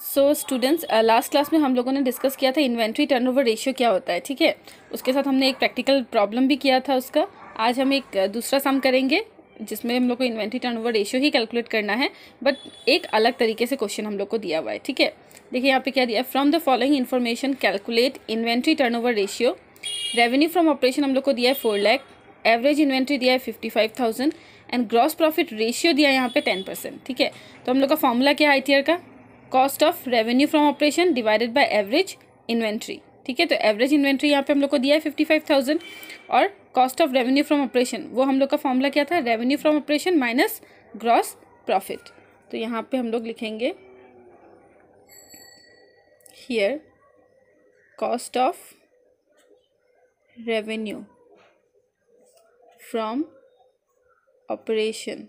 So students, last class में हम लोगों ने डिस्कस किया था इन्वेंट्री टर्नओवर रेशियो क्या होता है, ठीक है। उसके साथ हमने एक प्रैक्टिकल प्रॉब्लम भी किया था उसका। आज हम एक दूसरा सम करेंगे जिसमें हम लोग को इन्वेंट्री टर्नओवर रेशियो ही कैलकुलेट करना है, बट एक अलग तरीके से क्वेश्चन हम लोग को दिया हुआ है, ठीक है। देखिए यहाँ पे क्या दिया है, from the following information calculate inventory turnover ratio. Revenue from operation हम लोग को दिया है 4 लाख, एवरेज इन्वेंट्री दिया है 55,000 एंड ग्रॉस प्रॉफिट रेशियो दिया है यहाँ पे 10%, ठीक है। तो हम लोग का फॉर्मूला क्या है ITR का, cost of revenue from operation divided by average inventory, ठीक है। तो एवरेज इन्वेंट्री यहाँ पे हम लोग को दिया है 55,000 और cost of revenue from operation, वो हम लोग का फॉर्मूला क्या था, revenue from operation minus gross profit. तो यहाँ पे हम लोग लिखेंगे here cost of revenue from operation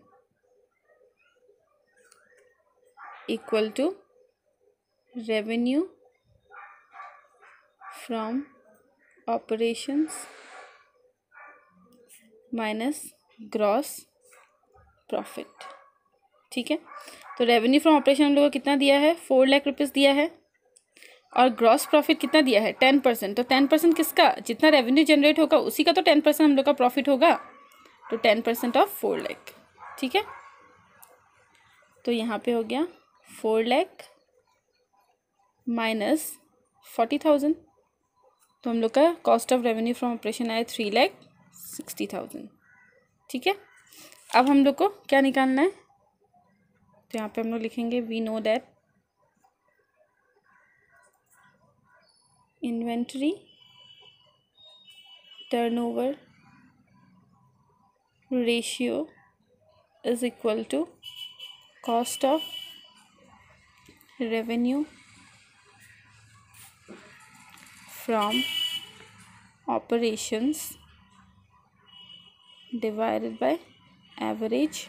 equal to revenue from operations minus gross profit, ठीक है। तो रेवेन्यू फ्रॉम ऑपरेशन हम लोगों को कितना दिया है, 4 लाख रुपीज़ दिया है और ग्रॉस प्रॉफिट कितना दिया है 10%। तो 10% किसका, जितना रेवेन्यू जनरेट होगा उसी का तो 10% हम लोग का प्रॉफिट होगा। तो 10% ऑफ 4 लाख, ठीक है। तो यहाँ पे हो गया 4 लाख माइनस 40,000, तो हम लोग का cost of revenue from operation आया 3,60,000, ठीक है। अब हम लोग को क्या निकालना है, तो यहाँ पे हम लोग लिखेंगे we know that inventory turnover ratio is equal to cost of revenue from operations divided by average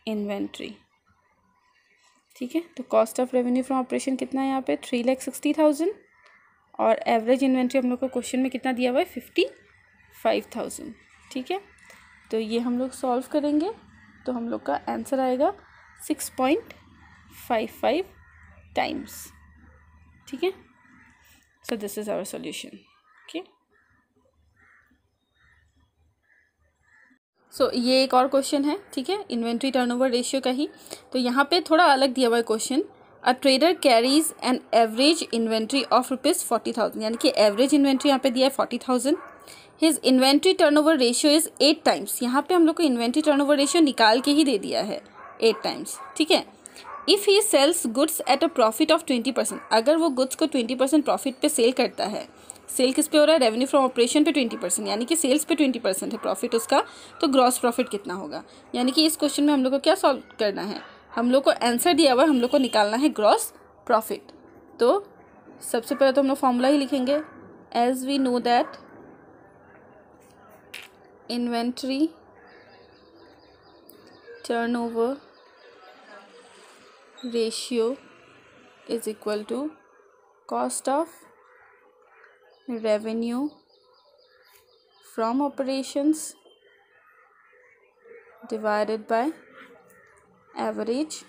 inventory, ठीक है। तो cost of revenue from operation कितना है यहाँ पे 3,60,000 और एवरेज इन्वेंट्री हम लोग को क्वेश्चन में कितना दिया हुआ है 55,000, ठीक है। तो ये हम लोग सॉल्व करेंगे तो हम लोग का आंसर आएगा 6.55 टाइम्स, ठीक है। So this is our solution, okay. So ये एक और क्वेश्चन है, ठीक है, इन्वेंट्री टर्नओवर रेशियो का ही। तो यहाँ पे थोड़ा अलग दिया हुआ है question, a trader carries an average inventory of ₹40,000, यानी कि एवरेज इन्वेंट्री यहाँ पे दिया है 40,000। His inventory turnover ratio is 8 times. यहाँ पे हम लोग को इन्वेंट्री टर्नओवर रेशियो निकाल के ही दे दिया है 8 टाइम्स, ठीक है। If he sells goods at a profit of 20%, अगर वो गुड्स को 20% प्रॉफिट पे सेल करता है, सेल किस पे हो रहा है, रेवेन्यू फ्रॉम ऑपरेशन पे 20%, यानी कि सेल्स पे 20% है प्रॉफिट उसका, तो ग्रॉस प्रॉफिट कितना होगा। यानी कि इस क्वेश्चन में हम लोग को क्या सॉल्व करना है, हम लोग को आंसर दिया हुआ है, हम लोग को निकालना है ग्रॉस प्रॉफिट। तो सबसे पहले तो हम लोग फॉर्मूला ही लिखेंगे, as we know that inventory turnover ratio is equal to cost of revenue from operations divided by average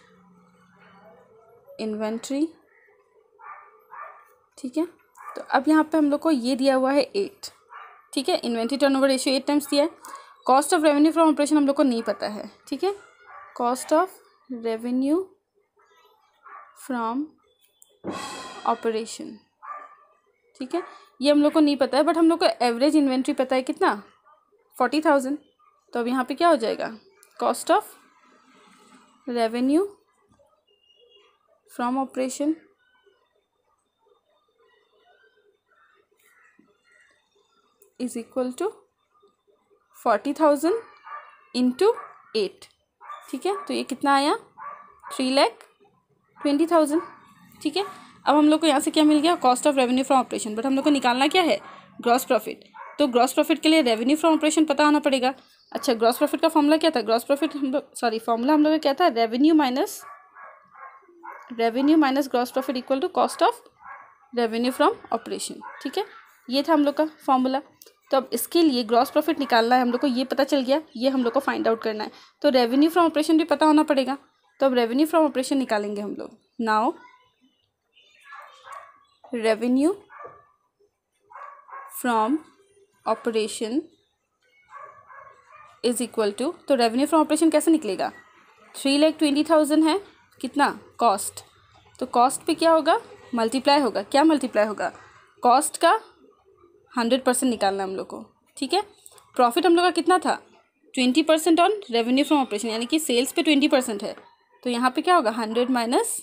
inventory, ठीक है। तो अब यहाँ पे हम लोग को ये दिया हुआ है 8, ठीक है। इन्वेंट्री टर्नओवर रेशियो 8 टाइम्स दिया है। Cost of revenue from operation हम लोग को नहीं पता है, ठीक है। Cost of revenue from operation, ठीक है, ये हम लोग को नहीं पता है, बट हम लोग को एवरेज इन्वेंट्री पता है कितना 40,000। तो अब यहाँ पे क्या हो जाएगा, cost of revenue from operation is equal to 40,000 into 8, ठीक है। तो ये कितना आया 3,20,000, ठीक है। अब हम लोग को यहाँ से क्या मिल गया, cost of revenue from operation, but हम लोग को निकालना क्या है, ग्रॉस प्रॉफिट। तो ग्रॉस प्रॉफिट के लिए रेवेन्यू फ्रॉम ऑपरेशन पता होना पड़ेगा। अच्छा, ग्रॉस प्रॉफिट का फॉर्मूला क्या था, ग्रॉस प्रॉफिट हम लोग फॉर्मूला हम लोग का क्या था, revenue minus gross profit equal to cost of revenue from operation, ठीक है। ये था हम लोग का फॉर्मूला। तो अब इसके लिए ग्रॉस प्रॉफिट निकालना है हम लोग को, ये पता चल गया, ये हम लोग को फाइंड आउट करना है। तो रेवेन्यू फ्रॉम ऑपरेशन भी पता होना पड़ेगा। तो अब रेवेन्यू फ्रॉम ऑपरेशन निकालेंगे हम लोग। Now revenue from operation is equal to, तो रेवेन्यू फ्रॉम ऑपरेशन कैसे निकलेगा, 3,20,000 है कितना कॉस्ट, तो कॉस्ट पे क्या होगा मल्टीप्लाई होगा, क्या मल्टीप्लाई होगा, कॉस्ट का 100% निकालना हम लोग को, ठीक है। प्रॉफिट हम लोग का कितना था 20% ऑन रेवेन्यू फ्रॉम ऑपरेशन, यानी कि सेल्स पे 20% है, तो यहाँ पे क्या होगा 100 माइनस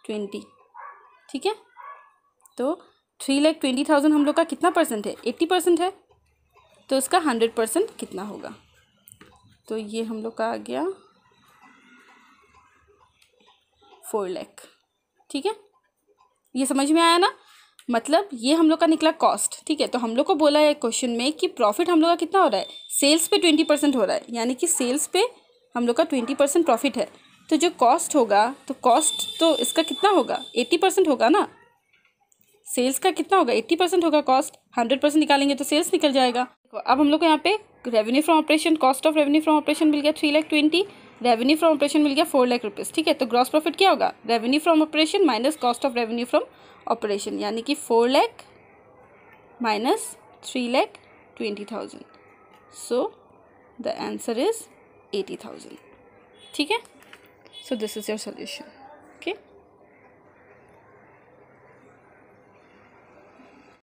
20, ठीक है। तो 3,20,000 हम लोग का कितना परसेंट है 80% है, तो इसका 100% कितना होगा, तो ये हम लोग का आ गया 4 लाख, ठीक है। ये समझ में आया ना, मतलब ये हम लोग का निकला कॉस्ट, ठीक है। तो हम लोग को बोला है क्वेश्चन में कि प्रॉफिट हम लोग का कितना हो रहा है, सेल्स पे 20% हो रहा है, यानी कि सेल्स पे हम लोग का 20% प्रॉफिट है, तो जो कॉस्ट होगा, तो कॉस्ट तो इसका कितना होगा 80% होगा ना, सेल्स का कितना होगा 80% होगा कॉस्ट, 100% निकालेंगे तो सेल्स निकल जाएगा। अब हम लोग को यहाँ पे revenue from operation, cost of revenue from operation मिल गया 3,20,000, रेवेन्यू फ्रॉम ऑपरेशन मिल गया 4 लाख रुपीज़, ठीक है। तो ग्रॉस प्रॉफिट क्या होगा, revenue from operation minus cost of revenue from operation, यानी कि 4 lakh minus 3,20,000, so the answer is 80,000, ठीक है। So this is your solution, okay.